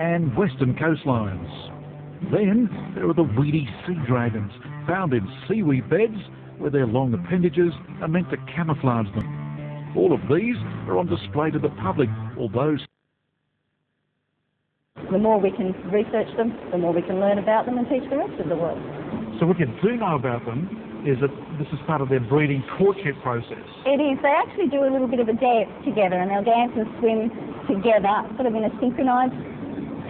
and western coastlines. Then there are the weedy sea dragons, found in seaweed beds where their long appendages are meant to camouflage them. All of these are on display to the public, although the more we can research them, the more we can learn about them and teach the rest of the world. So what you do know about them is that this is part of their breeding courtship process. It is. They actually do a little bit of a dance together, and they'll dance and swim together, sort of in a synchronised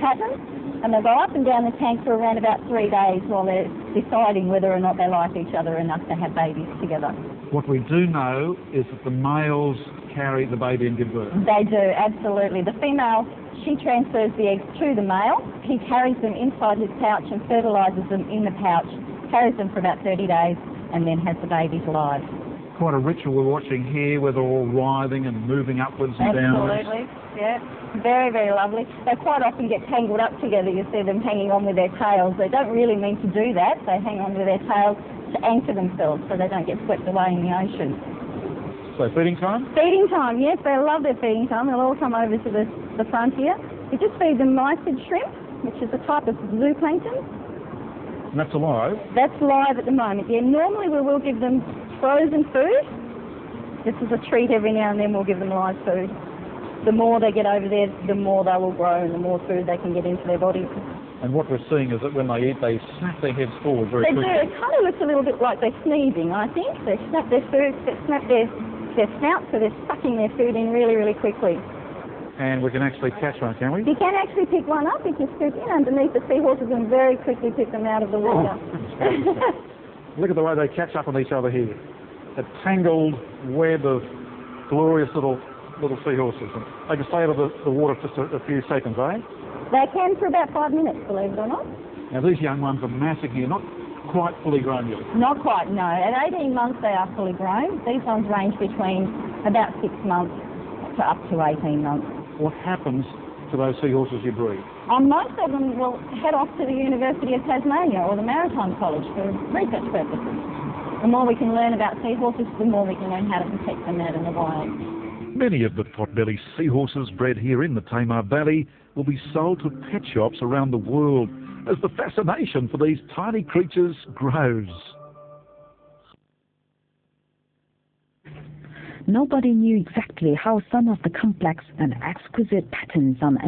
pattern, and they'll go up and down the tank for around about 3 days while they're deciding whether or not they like each other enough to have babies together. What we do know is that the males carry the baby and give birth. They do, absolutely. The female, she transfers the eggs to the male. He carries them inside his pouch and fertilises them in the pouch, carries them for about 30 days, and then has the babies alive. Quite a ritual we're watching here, where they're all writhing and moving upwards and downwards. Absolutely, yeah. Very, very lovely. They quite often get tangled up together. You see them hanging on with their tails. They don't really mean to do that. They hang on with their tails to anchor themselves so they don't get swept away in the ocean. So feeding time? Feeding time, yes. They love their feeding time. They'll all come over to the front here. We just feed them mysid shrimp, which is a type of zooplankton. And that's alive? That's live at the moment, yeah. Normally we will give them frozen food. This is a treat every now and then. We'll give them live food. The more they get over there, the more they will grow and the more food they can get into their bodies. And what we're seeing is that when they eat, they snap their heads forward very quickly. They do. It kind of looks a little bit like they're sneezing, I think. They snap their food, they snap their snout, so they're sucking their food in really, really quickly. And we can actually catch one, can we? You can actually pick one up if you scoop in underneath the seahorses and very quickly pick them out of the water. Oh, look at the way they catch up on each other here. A tangled web of glorious little seahorses. They can stay out of the water for just a few seconds, eh? They can for about 5 minutes, believe it or not. Now these young ones are massive here, not quite fully grown yet. Not quite, no. At 18 months they are fully grown. These ones range between about 6 months to up to 18 months. What happens to those seahorses you breed? Most of them will head off to the University of Tasmania or the Maritime College for research purposes. The more we can learn about seahorses, the more we can learn how to protect them out in the wild. Many of the potbelly seahorses bred here in the Tamar Valley will be sold to pet shops around the world as the fascination for these tiny creatures grows. Nobody knew exactly how some of the complex and exquisite patterns on